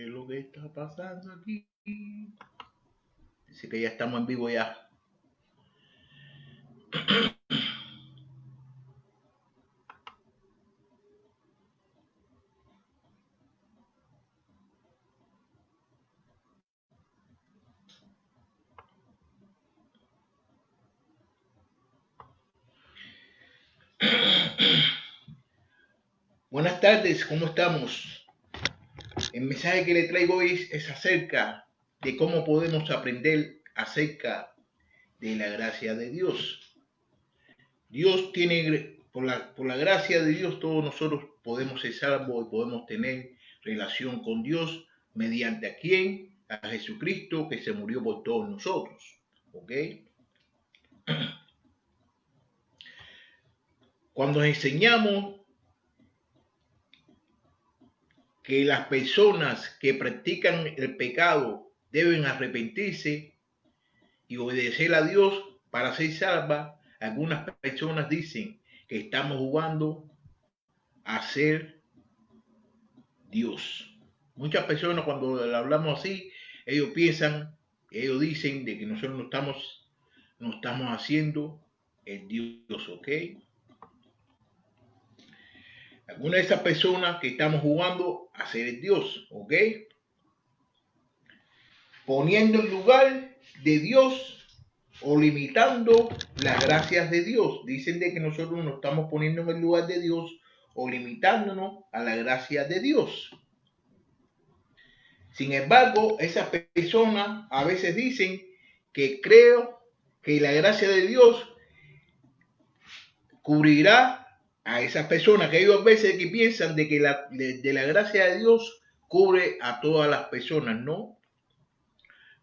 ¿Qué es lo que está pasando aquí? Dice que ya estamos en vivo ya. Buenas tardes, ¿cómo estamos? El mensaje que le traigo hoy es acerca de cómo podemos aprender acerca de la gracia de Dios. Dios tiene, por la gracia de Dios, todos nosotros podemos ser salvos y podemos tener relación con Dios mediante a quién, a Jesucristo, que se murió por todos nosotros. ¿Ok? Cuando enseñamos que las personas que practican el pecado deben arrepentirse y obedecer a Dios para ser salvas, algunas personas dicen que estamos jugando a ser Dios. Muchas personas cuando hablamos así, ellos dicen de que nosotros no estamos haciendo el Dios, ¿ok? Algunas de esas personas que estamos jugando a ser el Dios, ¿ok? Poniendo en lugar de Dios o limitando las gracias de Dios. Dicen de que nosotros nos estamos poniendo en el lugar de Dios o limitándonos a la gracia de Dios. Sin embargo, esas personas a veces dicen que creo que la gracia de Dios cubrirá a esas personas, que ellos a veces que piensan de que de la gracia de Dios cubre a todas las personas, ¿no?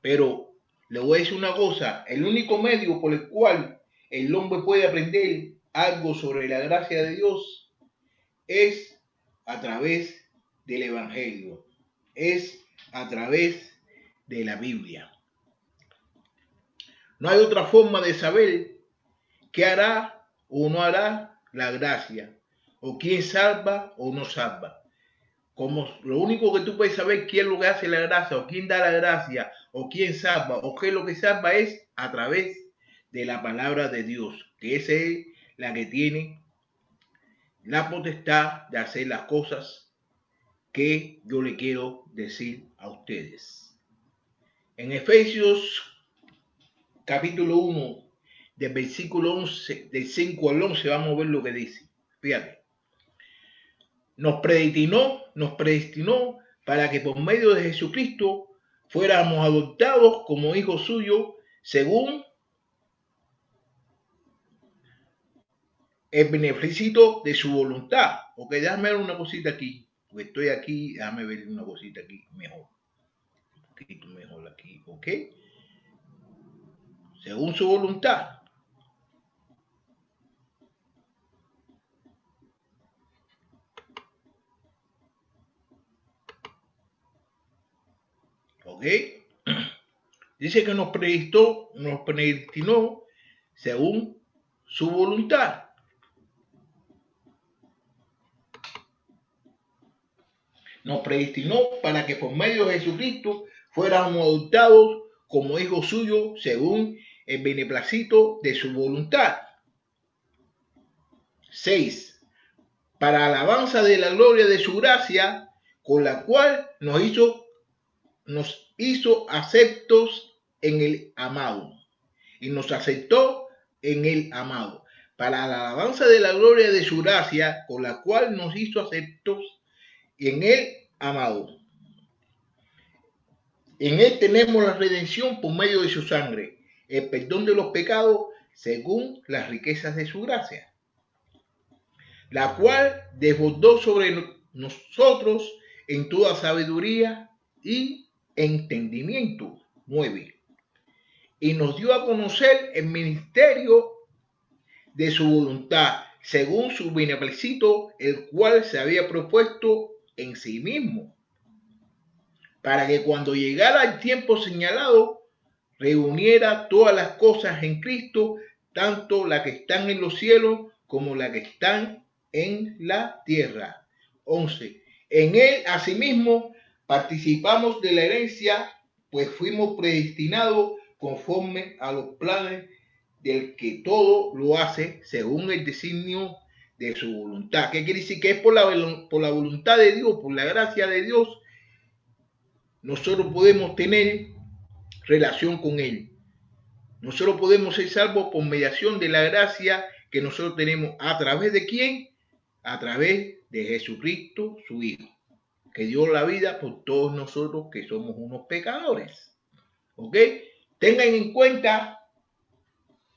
Pero le voy a decir una cosa, el único medio por el cual el hombre puede aprender algo sobre la gracia de Dios es a través del Evangelio, es a través de la Biblia. No hay otra forma de saber qué hará o no hará la gracia, o quién salva o no salva. Como lo único que tú puedes saber quién es lo que hace la gracia, o quién da la gracia, o quién salva, o qué es lo que salva es a través de la palabra de Dios, que esa es la que tiene la potestad de hacer las cosas que yo le quiero decir a ustedes. En Efesios capítulo 1, del versículo 11, del 5 al 11, vamos a ver lo que dice. Fíjate. Nos predestinó para que por medio de Jesucristo fuéramos adoptados como hijos suyos según el beneficio de su voluntad. Ok, déjame ver una cosita aquí, porque estoy aquí, déjame ver una cosita aquí mejor. Un poquito mejor aquí, ok. Según su voluntad. Ok. Dice que nos predestinó según su voluntad. Nos predestinó para que por medio de Jesucristo fuéramos adoptados como hijos suyos según el beneplácito de su voluntad. 6. Para alabanza de la gloria de su gracia, con la cual nos hizo aceptos en el amado. Y nos aceptó en el amado. Para la alabanza de la gloria de su gracia, con la cual nos hizo aceptos en el amado. En él tenemos la redención por medio de su sangre, el perdón de los pecados según las riquezas de su gracia, la cual desbordó sobre nosotros en toda sabiduría y entendimiento. 9. Y nos dio a conocer el ministerio de su voluntad, según su beneplácito, el cual se había propuesto en sí mismo, para que cuando llegara el tiempo señalado, reuniera todas las cosas en Cristo, tanto las que están en los cielos como las que están en la tierra. 11. En él, asimismo, participamos de la herencia, pues fuimos predestinados conforme a los planes del que todo lo hace según el designio de su voluntad. ¿Qué quiere decir? Que es por la voluntad de Dios, por la gracia de Dios, nosotros podemos tener relación con Él. Nosotros podemos ser salvos por mediación de la gracia que nosotros tenemos. ¿A través de quién? A través de Jesucristo, su Hijo, que dio la vida por todos nosotros que somos unos pecadores. ¿Ok? Tengan en cuenta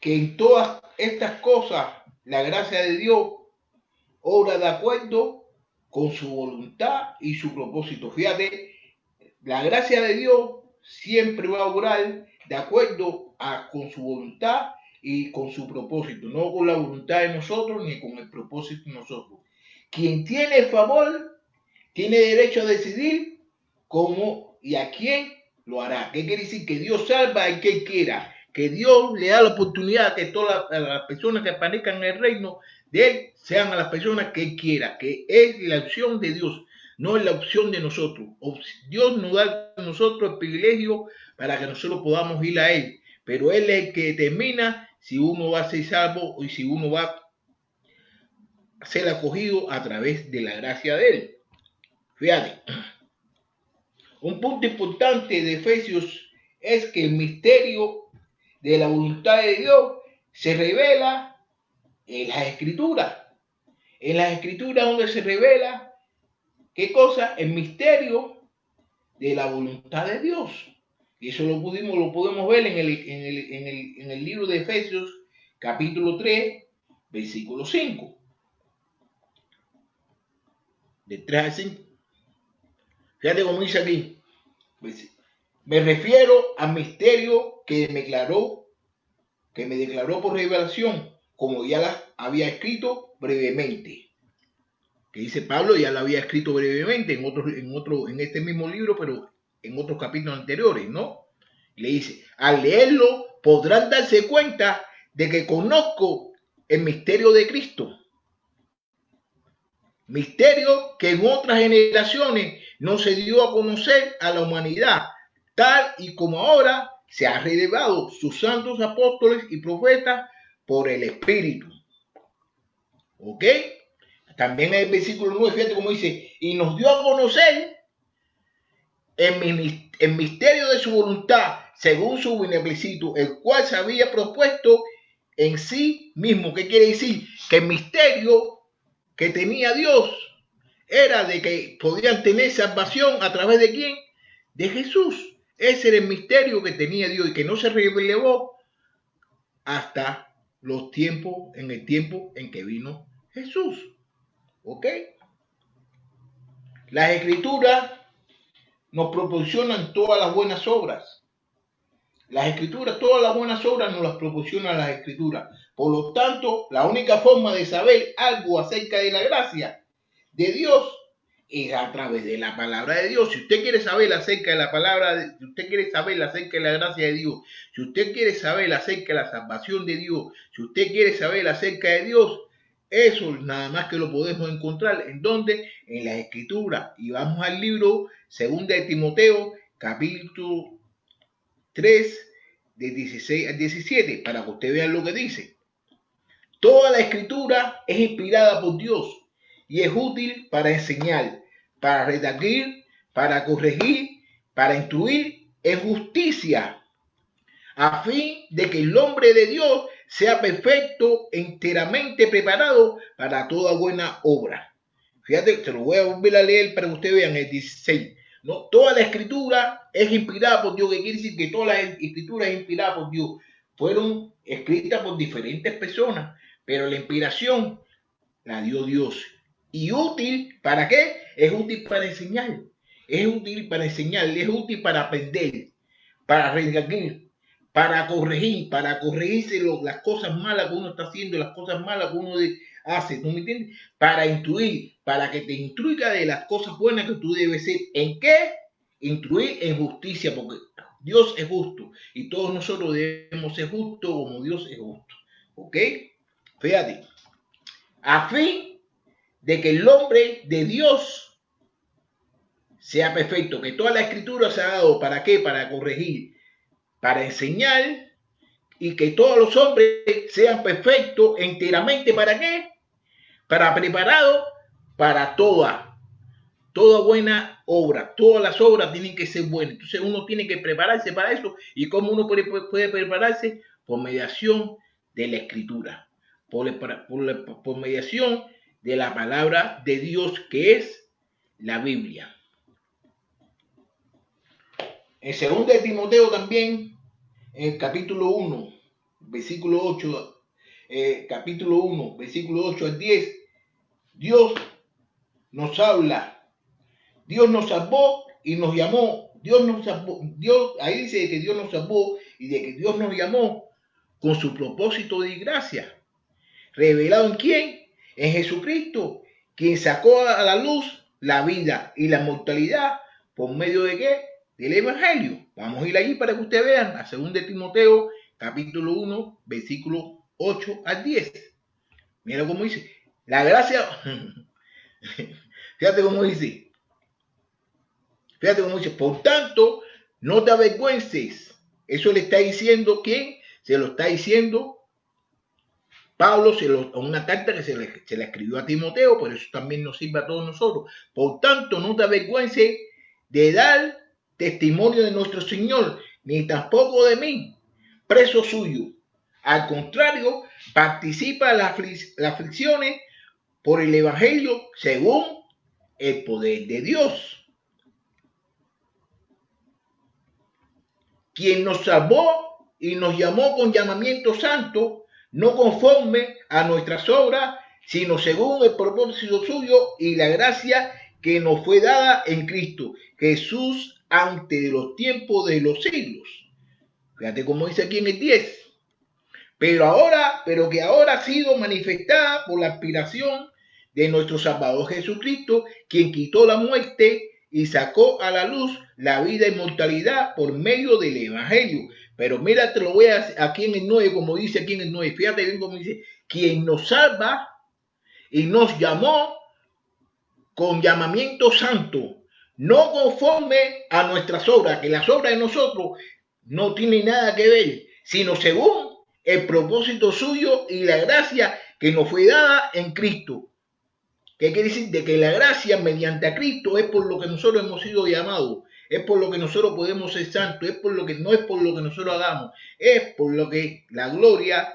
que en todas estas cosas la gracia de Dios obra de acuerdo con su voluntad y su propósito. Fíjate, la gracia de Dios siempre va a obrar de acuerdo con su voluntad y con su propósito, no con la voluntad de nosotros ni con el propósito de nosotros. Quien tiene el favor tiene derecho a decidir cómo y a quién lo hará. ¿Qué quiere decir? Que Dios salva al que quiera, que Dios le da la oportunidad a que todas las personas que aparezcan en el reino de Él sean a las personas que Él quiera, que es la opción de Dios, no es la opción de nosotros. Dios nos da a nosotros el privilegio para que nosotros podamos ir a Él, pero Él es el que determina si uno va a ser salvo y si uno va a ser acogido a través de la gracia de Él. Fíjate, un punto importante de Efesios es que el misterio de la voluntad de Dios se revela en las Escrituras. En las Escrituras donde se revela, ¿qué cosa? El misterio de la voluntad de Dios. Y eso lo podemos ver en el libro de Efesios, capítulo 3, versículo 5. De 3 al 5. Fíjate cómo dice aquí. Me refiero al misterio que me declaró por revelación, como ya las había escrito brevemente. Que dice Pablo, ya lo había escrito brevemente en este mismo libro, pero en otros capítulos anteriores, ¿no? Y le dice, al leerlo podrán darse cuenta de que conozco el misterio de Cristo. Misterio que en otras generaciones no se dio a conocer a la humanidad, tal y como ahora se ha revelado sus santos apóstoles y profetas por el Espíritu. ¿Ok? También en el versículo 9, fíjate cómo dice, y nos dio a conocer el misterio de su voluntad, según su beneficio, el cual se había propuesto en sí mismo. ¿Qué quiere decir? Que el misterio que tenía Dios era de que podían tener salvación a través de ¿quién? De Jesús. Ese era el misterio que tenía Dios y que no se reveló hasta los tiempos, en el tiempo en que vino Jesús. ¿Ok? Las Escrituras nos proporcionan todas las buenas obras. Las Escrituras, todas las buenas obras nos las proporcionan las Escrituras. Por lo tanto, la única forma de saber algo acerca de la gracia de Dios es a través de la palabra de Dios. Si usted quiere saber acerca de la palabra, si usted quiere saber acerca de la gracia de Dios, si usted quiere saber acerca de la salvación de Dios, si usted quiere saber acerca de Dios, eso nada más que lo podemos encontrar en donde, en las Escrituras. Y vamos al libro 2 de Timoteo, capítulo 3, de 16 al 17, para que usted vea lo que dice. Toda la Escritura es inspirada por Dios y es útil para enseñar, para redarguir, para corregir, para instruir en justicia, a fin de que el hombre de Dios sea perfecto, enteramente preparado para toda buena obra. Fíjate, te lo voy a volver a leer para que ustedes vean el 16. ¿No? Toda la Escritura es inspirada por Dios, que quiere decir que toda la Escritura es inspirada por Dios. Fueron escritas por diferentes personas, pero la inspiración la dio Dios. ¿Y útil para qué? Es útil para enseñar. Es útil para enseñar, es útil para aprender, para redarguir, para corregirse las cosas malas que uno está haciendo, las cosas malas que uno hace, ¿no me entiendes? Para instruir, para que te instruya de las cosas buenas que tú debes ser. ¿En qué? Instruir en justicia, porque Dios es justo y todos nosotros debemos ser justos como Dios es justo. ¿Ok? Fíjate, a fin de que el hombre de Dios sea perfecto, que toda la escritura se ha dado, ¿para qué? Para corregir, para enseñar, y que todos los hombres sean perfectos enteramente, ¿para qué? Para preparados para toda buena obra. Todas las obras tienen que ser buenas. Entonces uno tiene que prepararse para eso. ¿Y cómo uno puede prepararse? Por mediación de la escritura, por mediación de la palabra de Dios, que es la Biblia. En 2 de Timoteo también, en el capítulo 1, versículo 8, capítulo 1, versículo 8 al 10, Dios nos habla. Dios nos salvó y nos llamó. Dios nos salvó. Dios, ahí dice que Dios nos salvó y de que Dios nos llamó con su propósito de gracia. ¿Revelado en quién? En Jesucristo, quien sacó a la luz la vida y la mortalidad por medio de qué? Del Evangelio. Vamos a ir allí para que ustedes vean a 2 de Timoteo, capítulo 1, versículo 8 al 10. Mira cómo dice. La gracia, fíjate cómo dice. Fíjate cómo dice, por tanto, no te avergüences. Eso le está diciendo ¿quién? Se lo está diciendo Pablo, una carta que se la escribió a Timoteo, por eso también nos sirve a todos nosotros. Por tanto, no te avergüences de dar testimonio de nuestro Señor, ni tampoco de mí, preso suyo. Al contrario, participa en las aflicciones por el Evangelio según el poder de Dios, quien nos salvó y nos llamó con llamamiento santo, no conforme a nuestras obras, sino según el propósito suyo y la gracia que nos fue dada en Cristo Jesús antes de los tiempos de los siglos. Fíjate cómo dice aquí en el 10. Pero que ahora ha sido manifestada por la aspiración de nuestro Salvador Jesucristo, quien quitó la muerte y sacó a la luz la vida y mortalidad por medio del Evangelio. Pero mira, te lo voy a hacer aquí en el 9, como dice aquí en el 9. Fíjate bien cómo dice, quien nos salva y nos llamó con llamamiento santo, no conforme a nuestras obras, que las obras de nosotros no tienen nada que ver, sino según el propósito suyo y la gracia que nos fue dada en Cristo. ¿Qué quiere decir? De que la gracia mediante a Cristo es por lo que nosotros hemos sido llamados, es por lo que nosotros podemos ser santos, es por lo que no es por lo que nosotros hagamos, es por lo que la gloria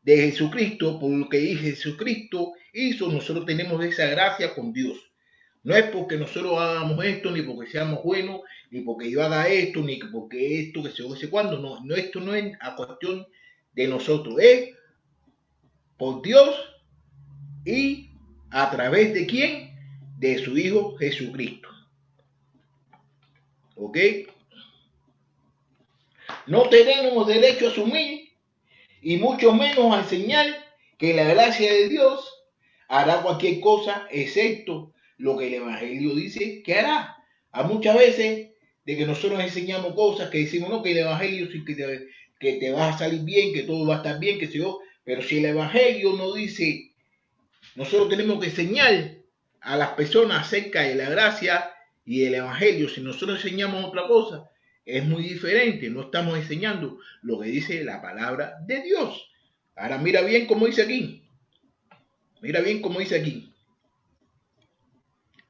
de Jesucristo, por lo que Jesucristo hizo, nosotros tenemos esa gracia con Dios. No es porque nosotros hagamos esto, ni porque seamos buenos, ni porque yo haga esto, ni porque esto, que se sé cuándo. No, esto no es a cuestión de nosotros, es por Dios y a través de quién, de su Hijo Jesucristo. ¿Ok? No tenemos derecho a asumir y mucho menos a enseñar que la gracia de Dios hará cualquier cosa excepto lo que el Evangelio dice que hará. A muchas veces de que nosotros enseñamos cosas que decimos, no, que el Evangelio sí que te va a salir bien, que todo va a estar bien, que se yo, pero si el Evangelio no dice, nosotros tenemos que enseñar a las personas acerca de la gracia y el Evangelio. Si nosotros enseñamos otra cosa, es muy diferente. No estamos enseñando lo que dice la palabra de Dios. Ahora mira bien cómo dice aquí. Mira bien cómo dice aquí.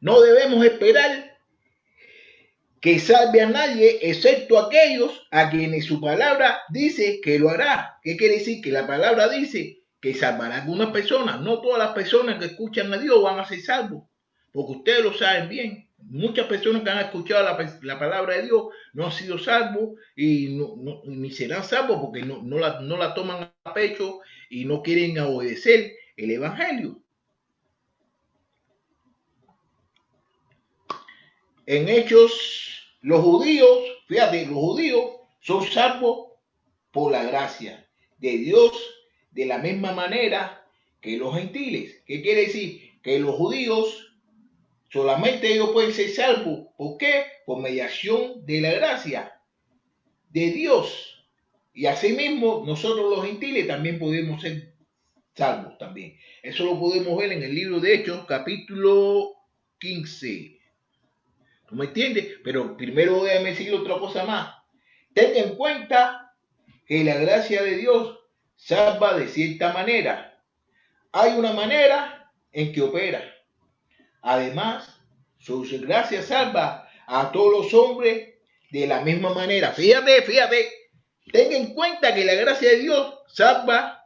No debemos esperar que salve a nadie excepto aquellos a quienes su palabra dice que lo hará. ¿Qué quiere decir? Que la palabra dice que salvará a algunas personas. No todas las personas que escuchan a Dios van a ser salvos, porque ustedes lo saben bien. Muchas personas que han escuchado la palabra de Dios no han sido salvos y ni serán salvos porque no la toman a pecho y no quieren obedecer el Evangelio. En Hechos, los judíos, fíjate, los judíos son salvos por la gracia de Dios de la misma manera que los gentiles. ¿Qué quiere decir? Que los judíos solamente ellos pueden ser salvos. ¿Por qué? Por mediación de la gracia de Dios. Y asimismo, nosotros los gentiles también podemos ser salvos también. Eso lo podemos ver en el libro de Hechos, capítulo 15. ¿No me entiendes? Pero primero voy a decir otra cosa más. Ten en cuenta que la gracia de Dios salva de cierta manera. Hay una manera en que opera. Además, su gracia salva a todos los hombres de la misma manera. Fíjate, ten en cuenta que la gracia de Dios salva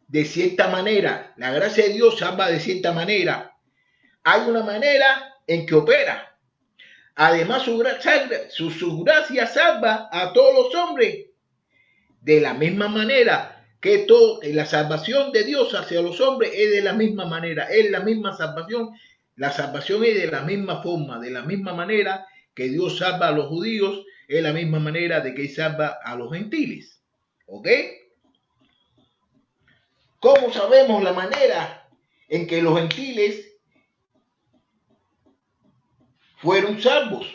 de cierta manera. La gracia de Dios salva de cierta manera. Hay una manera en que opera. Además, su gracia salva a todos los hombres de la misma manera. Que la salvación de Dios hacia los hombres es de la misma manera. Es la misma salvación. La salvación es de la misma forma, de la misma manera que Dios salva a los judíos, es la misma manera de que salva a los gentiles. ¿Ok? ¿Cómo sabemos la manera en que los gentiles fueron salvos?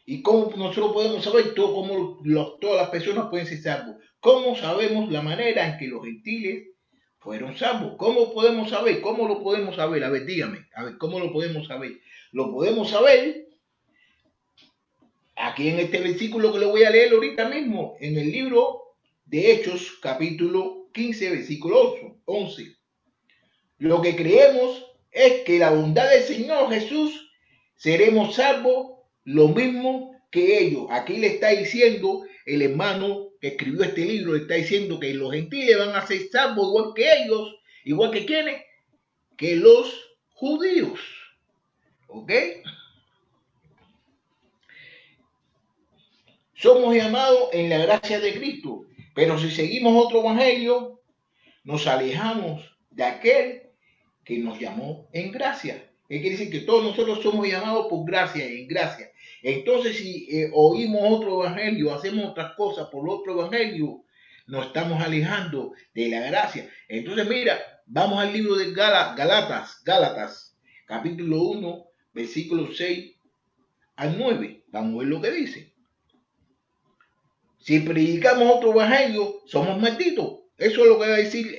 ¿Y cómo nosotros podemos saber cómo todas las personas pueden ser salvos? ¿Cómo sabemos la manera en que los gentiles fueron salvos? ¿Cómo podemos saber? ¿Cómo lo podemos saber? A ver, dígame. A ver, ¿cómo lo podemos saber? Lo podemos saber aquí en este versículo que le voy a leer ahorita mismo, en el libro de Hechos, capítulo 15, versículo 11. Lo que creemos es que la bondad del Señor Jesús seremos salvos lo mismo que ellos. Aquí le está diciendo el hermano que escribió este libro, le está diciendo que los gentiles van a ser salvos igual que ellos, igual que quienes, que los judíos. ¿Ok? Somos llamados en la gracia de Cristo, pero si seguimos otro evangelio, nos alejamos de aquel que nos llamó en gracia. ¿Qué quiere decir? Que todos nosotros somos llamados por gracia, en gracia. Entonces, si oímos otro evangelio, hacemos otras cosas por otro evangelio, nos estamos alejando de la gracia. Entonces, mira, vamos al libro de Gálatas, capítulo 1, versículos 6 al 9. Vamos a ver lo que dice. Si predicamos otro evangelio, somos malditos. Eso es lo que va a decir,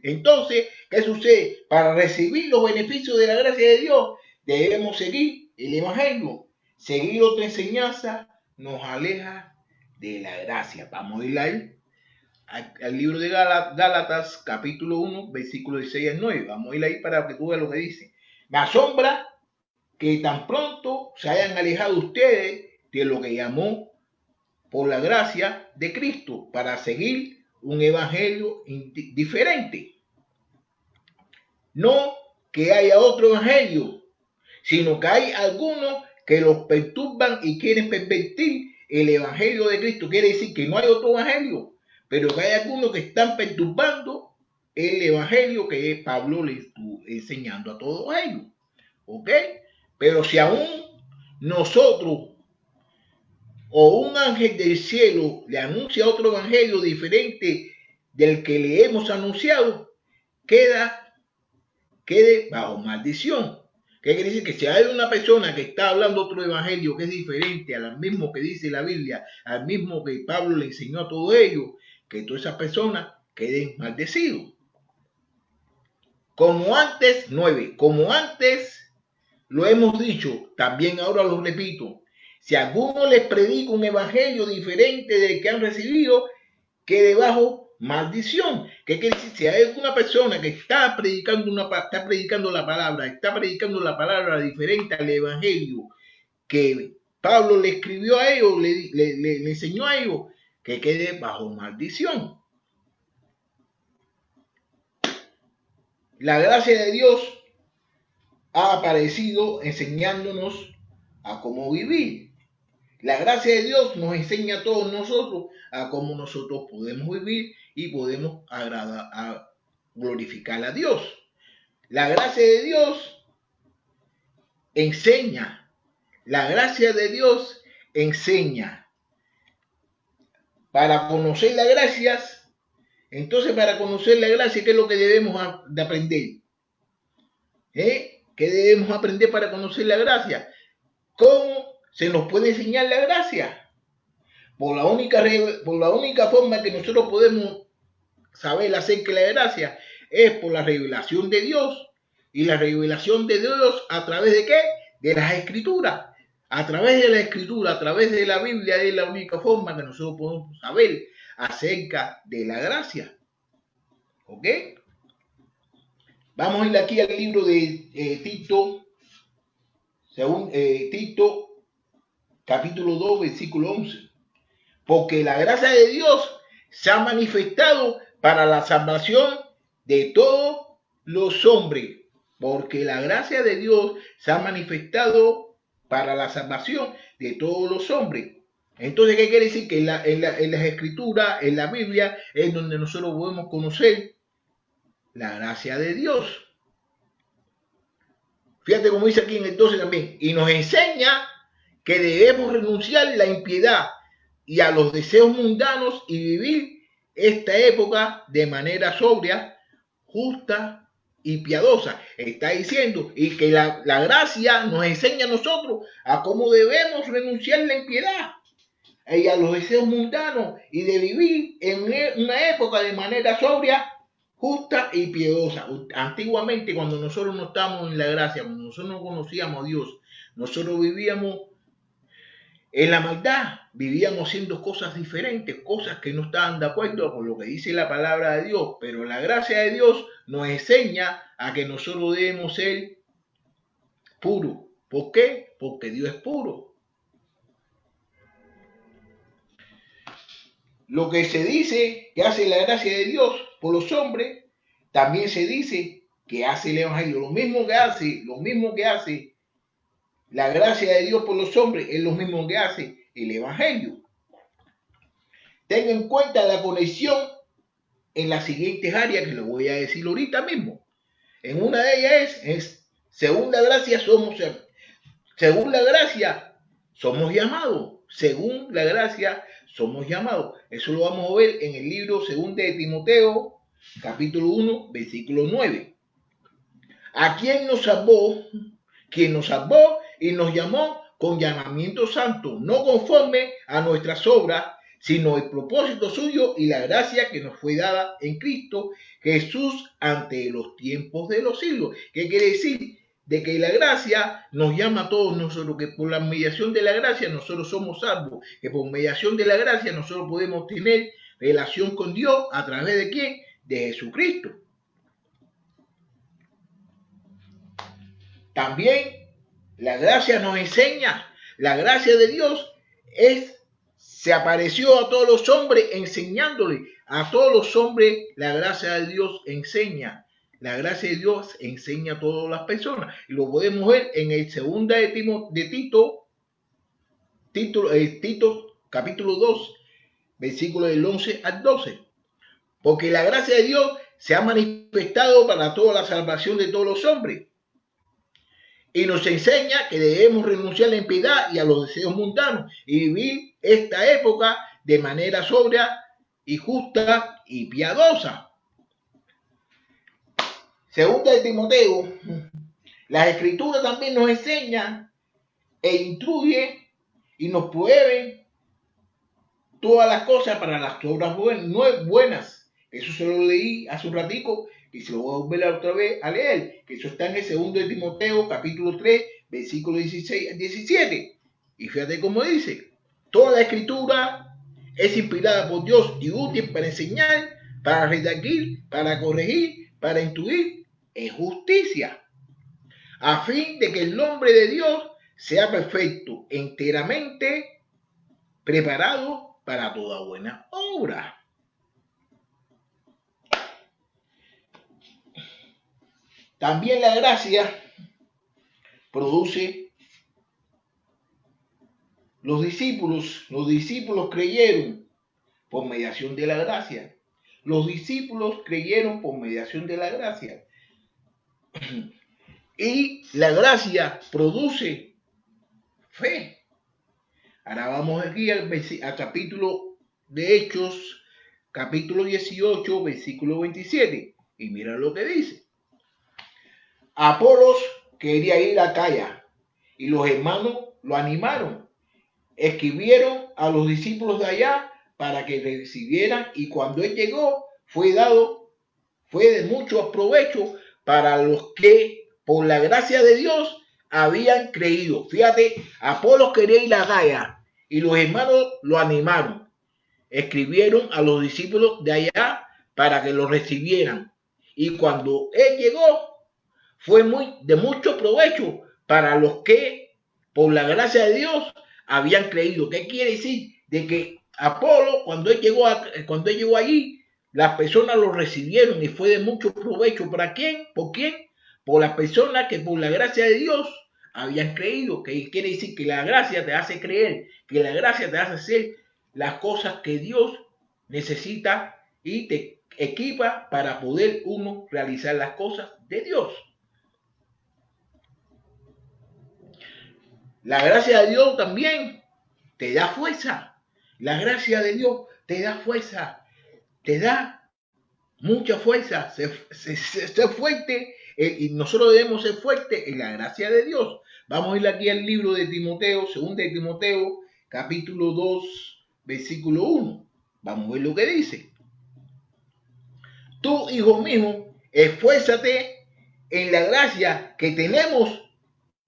Entonces, ¿qué sucede? Para recibir los beneficios de la gracia de Dios, debemos seguir el evangelio. Seguir otra enseñanza nos aleja de la gracia. Vamos a ir ahí al libro de Gálatas, capítulo 1, versículos 6 al 9. Vamos a ir ahí para que tú veas lo que dice. Me asombra que tan pronto se hayan alejado ustedes de lo que llamó por la gracia de Cristo para seguir un evangelio diferente. No que haya otro evangelio, sino que hay algunos que los perturban y quieren pervertir el evangelio de Cristo. Quiere decir que no hay otro evangelio, pero que hay algunos que están perturbando el evangelio que Pablo le estuvo enseñando a todos ellos. ¿Ok? Pero si aún nosotros o un ángel del cielo le anuncia otro evangelio diferente del que le hemos anunciado, quede bajo maldición. ¿Qué quiere decir? Que si hay una persona que está hablando otro evangelio que es diferente al mismo que dice la Biblia, al mismo que Pablo le enseñó a todos ellos, que todas esas personas queden maldecidos. Como antes lo hemos dicho, también ahora lo repito. Si alguno les predica un evangelio diferente del que han recibido, quede bajo maldición. ¿Qué quiere decir? Si hay alguna persona que está predicando la palabra diferente al evangelio que Pablo le escribió a ellos, le enseñó a ellos, que quede bajo maldición. La gracia de Dios ha aparecido enseñándonos a cómo vivir. La gracia de Dios nos enseña a todos nosotros a cómo nosotros podemos vivir y podemos glorificar a Dios. La gracia de Dios enseña. La gracia de Dios enseña. Para conocer las gracias, entonces para conocer la gracia, ¿qué es lo que debemos de aprender? ¿Qué debemos aprender para conocer la gracia? ¿Cómo se nos puede enseñar la gracia? Por la única forma que nosotros podemos saber acerca de la gracia es por la revelación de Dios. ¿Y la revelación de Dios a través de qué? de las Escrituras. A través de la Escritura, a través de la Biblia, es la única forma que nosotros podemos saber acerca de la gracia. ¿Ok? Vamos a ir aquí al libro de Tito, según Tito, capítulo 2, versículo 11. Porque la gracia de Dios se ha manifestado para la salvación de todos los hombres. Porque la gracia de Dios se ha manifestado para la salvación de todos los hombres. Entonces, ¿qué quiere decir? Que en las Escrituras, en la Biblia, es donde nosotros podemos conocer la gracia de Dios. Fíjate como dice aquí en el 12 también. Y nos enseña que debemos renunciar a la impiedad y a los deseos mundanos y vivir esta época de manera sobria, justa y piadosa. Está diciendo, y que la gracia nos enseña a nosotros a cómo debemos renunciar a la impiedad y a los deseos mundanos y de vivir en una época de manera sobria, justa y piadosa. Antiguamente, cuando nosotros no estábamos en la gracia, cuando nosotros no conocíamos a Dios, nosotros vivíamos en la maldad, vivíamos haciendo cosas diferentes, cosas que no estaban de acuerdo con lo que dice la palabra de Dios, pero la gracia de Dios nos enseña a que nosotros debemos ser puros. ¿Por qué? Porque Dios es puro. Lo que se dice que hace la gracia de Dios por los hombres, también se dice que hace el Evangelio. Lo mismo que hace la gracia de Dios por los hombres es lo mismo que hace el Evangelio. Tenga en cuenta la conexión en las siguientes áreas que les voy a decir ahorita mismo. En una de ellas es según la gracia somos llamados. Según la gracia somos llamados. Eso lo vamos a ver en el libro 2 de Timoteo, capítulo 1, versículo 9. ¿A quién nos salvó? Quien nos salvó y nos llamó con llamamiento santo, no conforme a nuestras obras, sino el propósito suyo y la gracia que nos fue dada en Cristo Jesús ante los tiempos de los siglos. ¿Qué quiere decir? De que la gracia nos llama a todos nosotros, que por la mediación de la gracia nosotros somos salvos, que por mediación de la gracia nosotros podemos tener relación con Dios a través de ¿quién? De Jesucristo. También la gracia nos enseña, la gracia de Dios se apareció a todos los hombres enseñándole, a todos los hombres la gracia de Dios enseña. La gracia de Dios enseña a todas las personas. Y lo podemos ver en el 2 de Tito, capítulo 2, versículo del 11 al 12. Porque la gracia de Dios se ha manifestado para toda la salvación de todos los hombres. Y nos enseña que debemos renunciar a la impiedad y a los deseos mundanos y vivir esta época de manera sobria y justa y piadosa. Segunda de Timoteo, las Escrituras también nos enseñan e instruyen y nos prueben todas las cosas para las obras buenas. Eso se lo leí hace un ratico y se lo voy a volver otra vez a leer, que eso está en el 2 de Timoteo, capítulo 3, versículo 16 al 17. Y fíjate cómo dice, toda la Escritura es inspirada por Dios y útil para enseñar, para redarguir, para corregir, para instruir en justicia, a fin de que el nombre de Dios sea perfecto, enteramente preparado para toda buena obra. También la gracia produce los discípulos creyeron por mediación de la gracia. Los discípulos creyeron por mediación de la gracia. Y la gracia produce fe. Ahora vamos aquí al capítulo de Hechos, capítulo 18, versículo 27. Y mira lo que dice. Apolos quería ir a Acaya y los hermanos lo animaron. Escribieron a los discípulos de allá para que recibieran y cuando él llegó fue de mucho provecho para los que por la gracia de Dios habían creído. Fíjate, Apolos quería ir a Gaya y los hermanos lo animaron. Escribieron a los discípulos de allá para que lo recibieran. Y cuando él llegó, fue de mucho provecho para los que, por la gracia de Dios, habían creído. ¿Qué quiere decir? De que Apolo, cuando él llegó allí, las personas lo recibieron y fue de mucho provecho. ¿Para quién? ¿Por quién? Por las personas que por la gracia de Dios habían creído. Que quiere decir que la gracia te hace creer, que la gracia te hace hacer las cosas que Dios necesita y te equipa para poder uno realizar las cosas de Dios. La gracia de Dios también te da fuerza. La gracia de Dios te da fuerza, te da mucha fuerza. Ser fuerte y nosotros debemos ser fuertes en la gracia de Dios. Vamos a ir aquí al libro de Timoteo, 2 de Timoteo, capítulo 2, versículo 1. Vamos a ver lo que dice. Tú, hijo mío, esfuérzate en la gracia que tenemos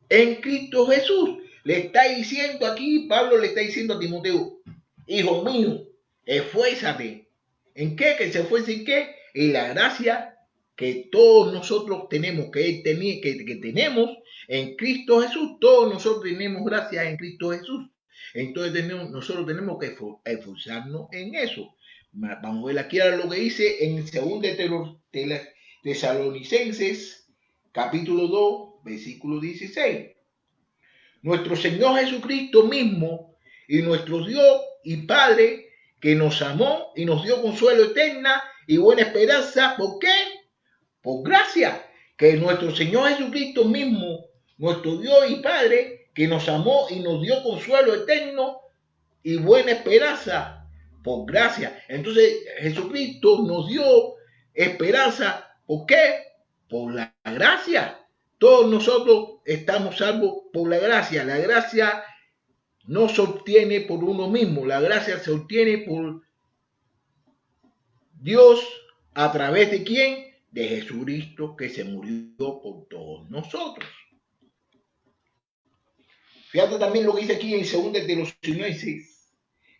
en Cristo Jesús. Le está diciendo aquí, Pablo le está diciendo a Timoteo, hijo mío, esfuérzate. ¿En qué? ¿Que se esfuerce en qué? En la gracia que todos nosotros tenemos, que tenemos en Cristo Jesús. Todos nosotros tenemos gracia en Cristo Jesús. Entonces nosotros tenemos que esforzarnos en eso. Vamos a ver aquí ahora lo que dice en 2 Tesalonicenses, capítulo 2, versículo 16. Nuestro Señor Jesucristo mismo y nuestro Dios y Padre, que nos amó y nos dio consuelo eterna y buena esperanza. ¿Por qué? Por gracia. Que nuestro Señor Jesucristo mismo, nuestro Dios y Padre, que nos amó y nos dio consuelo eterno y buena esperanza. Por gracia. Entonces Jesucristo nos dio esperanza. ¿Por qué? Por la gracia. Todos nosotros estamos salvos por la gracia. La gracia no se obtiene por uno mismo. La gracia se obtiene por Dios a través de ¿quién? De Jesucristo, que se murió por todos nosotros. Fíjate también lo que dice aquí en 2 Tesalonicenses,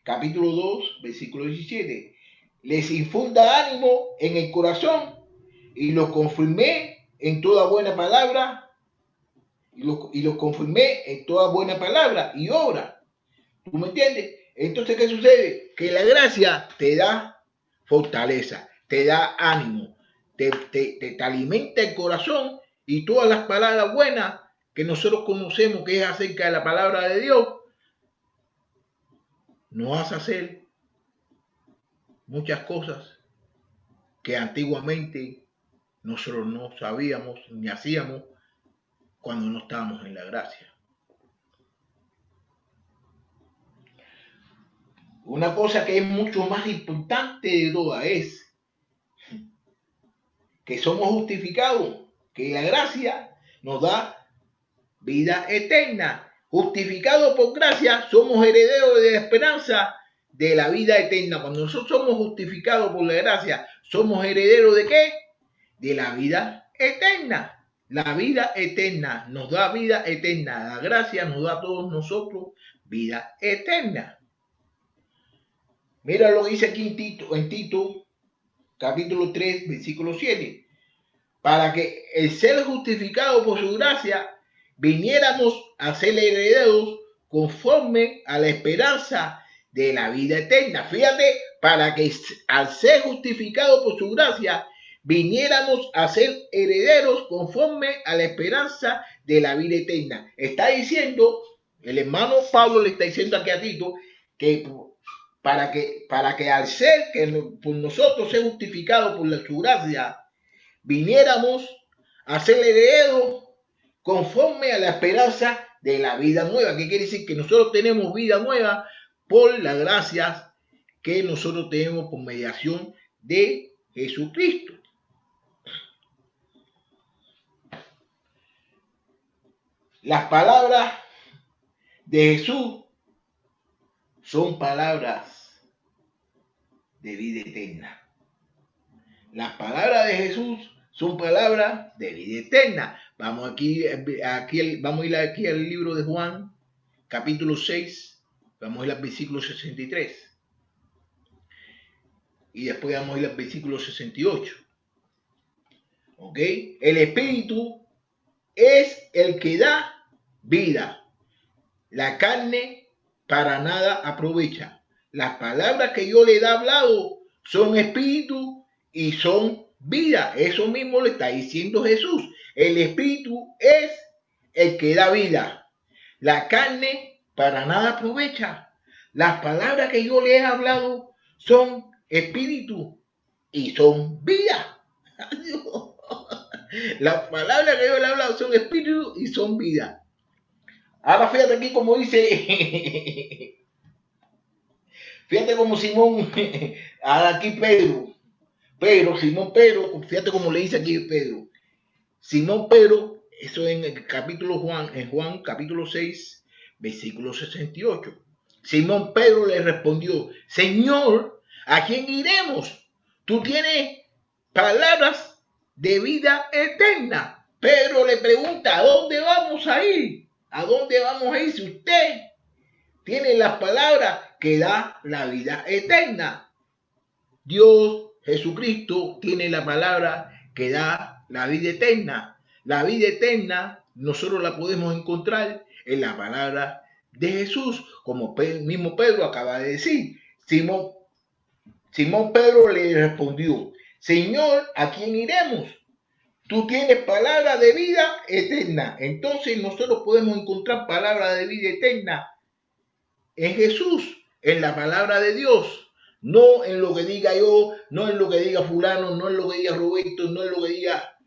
capítulo 2, versículo 17. Les infunda ánimo en el corazón y los confirmé en toda buena palabra y los confirmé en toda buena palabra y obra. ¿Tú me entiendes? Entonces, ¿qué sucede? Que la gracia te da fortaleza, te da ánimo, te alimenta el corazón y todas las palabras buenas que nosotros conocemos que es acerca de la palabra de Dios, nos hace hacer muchas cosas que antiguamente nosotros no sabíamos ni hacíamos cuando no estábamos en la gracia. Una cosa que es mucho más importante de todas es que somos justificados, que la gracia nos da vida eterna. Justificados por gracia, somos herederos de la esperanza de la vida eterna. Cuando nosotros somos justificados por la gracia, somos herederos de ¿qué? De la vida eterna. La vida eterna nos da vida eterna. La gracia nos da a todos nosotros vida eterna. Mira lo que dice aquí en Tito, capítulo 3, versículo 7. Para que el ser justificado por su gracia viniéramos a ser herederos conforme a la esperanza de la vida eterna. Fíjate, para que al ser justificado por su gracia viniéramos a ser herederos conforme a la esperanza de la vida eterna. Está diciendo, el hermano Pablo le está diciendo aquí a Tito que para que al ser que por nosotros ser justificados por su gracia viniéramos a ser herederos conforme a la esperanza de la vida nueva. ¿Qué quiere decir? Que nosotros tenemos vida nueva por las gracias que nosotros tenemos por mediación de Jesucristo. Las palabras de Jesús son palabras de vida eterna. Las palabras de Jesús son palabras de vida eterna. Vamos vamos a ir aquí al libro de Juan, capítulo 6, vamos a ir al versículo 63. Y después vamos a ir al versículo 68. ¿Ok? El Espíritu es el que da vida. La carne para nada aprovecha. Las palabras que yo le he hablado son espíritu y son vida. Eso mismo le está diciendo Jesús. El espíritu es el que da vida. La carne para nada aprovecha. Las palabras que yo le he hablado son espíritu y son vida. Las palabras que yo le he hablado son espíritu y son vida. Ahora fíjate aquí como dice, fíjate como Simón, ahora aquí Simón Pedro, fíjate como le dice aquí Pedro. Simón Pedro, eso en el capítulo en Juan capítulo 6, versículo 68. Simón Pedro le respondió, Señor, ¿a quién iremos? Tú tienes palabras de vida eterna. Pedro le pregunta, ¿a dónde vamos a ir? ¿A dónde vamos a ir si usted tiene las palabras que da la vida eterna? Dios, Jesucristo, tiene la palabra que da la vida eterna. La vida eterna nosotros la podemos encontrar en la palabra de Jesús, como mismo Pedro acaba de decir. Simón Pedro le respondió, Señor, ¿a quién iremos? Tú tienes palabra de vida eterna. Entonces nosotros podemos encontrar palabra de vida eterna en Jesús, en la palabra de Dios. No en lo que diga yo, no en lo que diga fulano, no en lo que diga Roberto, no en lo que diga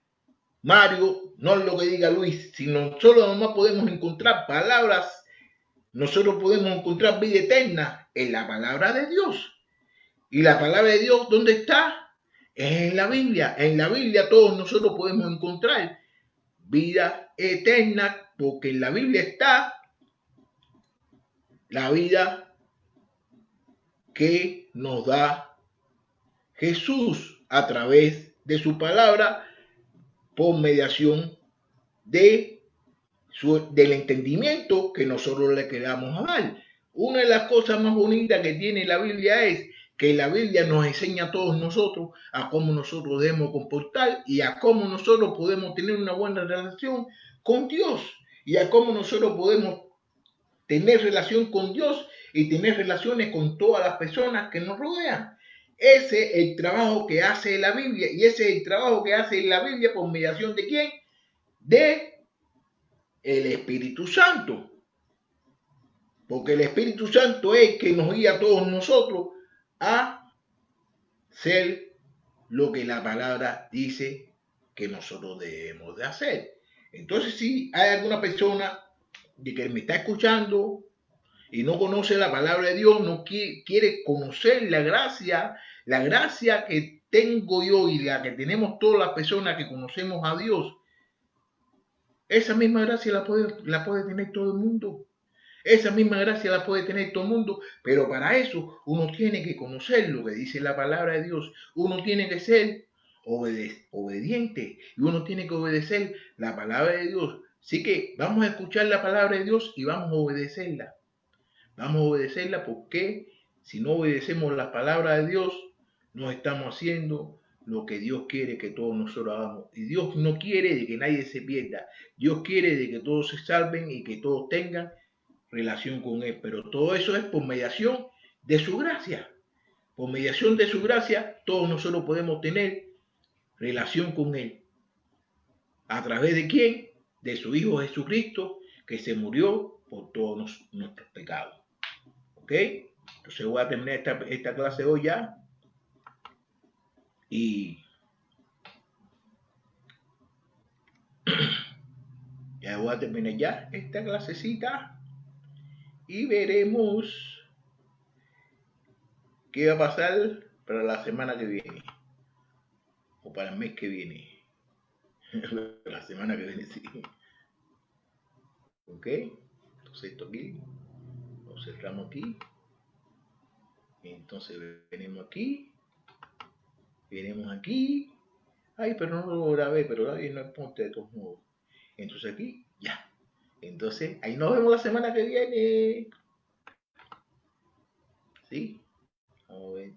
Mario, no en lo que diga Luis, sino solo nomás podemos encontrar palabras, nosotros podemos encontrar vida eterna en la palabra de Dios. Y la palabra de Dios, ¿dónde está? Es en la Biblia. En la Biblia todos nosotros podemos encontrar vida eterna, porque en la Biblia está la vida que nos da Jesús a través de su palabra por mediación del entendimiento que nosotros le queramos dar. Una de las cosas más bonitas que tiene la Biblia es que la Biblia nos enseña a todos nosotros a cómo nosotros debemos comportar y a cómo nosotros podemos tener una buena relación con Dios y a cómo nosotros podemos tener relación con Dios y tener relaciones con todas las personas que nos rodean. Ese es el trabajo que hace la Biblia y ese es el trabajo que hace la Biblia por mediación de ¿quién? De el Espíritu Santo. Porque el Espíritu Santo es el que nos guía a todos nosotros a ser lo que la palabra dice que nosotros debemos de hacer. Entonces, si hay alguna persona que me está escuchando y no conoce la palabra de Dios, no quiere conocer la gracia que tengo yo y la que tenemos todas las personas que conocemos a Dios, esa misma gracia la puede tener todo el mundo. Esa misma gracia la puede tener todo el mundo, pero para eso uno tiene que conocer lo que dice la palabra de Dios. Uno tiene que ser obediente y uno tiene que obedecer la palabra de Dios. Así que vamos a escuchar la palabra de Dios y vamos a obedecerla. Vamos a obedecerla porque si no obedecemos la palabra de Dios, no estamos haciendo lo que Dios quiere que todos nosotros hagamos. Y Dios no quiere de que nadie se pierda. Dios quiere de que todos se salven y que todos tengan relación con Él. Pero todo eso es por mediación de su gracia. Por mediación de su gracia, todos nosotros podemos tener relación con Él. ¿A través de quién? De su Hijo Jesucristo, que se murió por todos nuestros pecados. ¿Ok? Entonces voy a terminar esta clase hoy ya. Y ya voy a terminar ya esta clasecita. Y veremos qué va a pasar para la semana que viene. O para el mes que viene. La semana que viene, sí. ¿Ok? Entonces esto aquí. Lo cerramos aquí. Entonces venimos aquí. Venimos aquí. Ay, pero no lo grabé, pero ahí no es ponte de todos modos. Entonces aquí, ya. Entonces, ahí nos vemos la semana que viene. ¿Sí? Vamos a ver.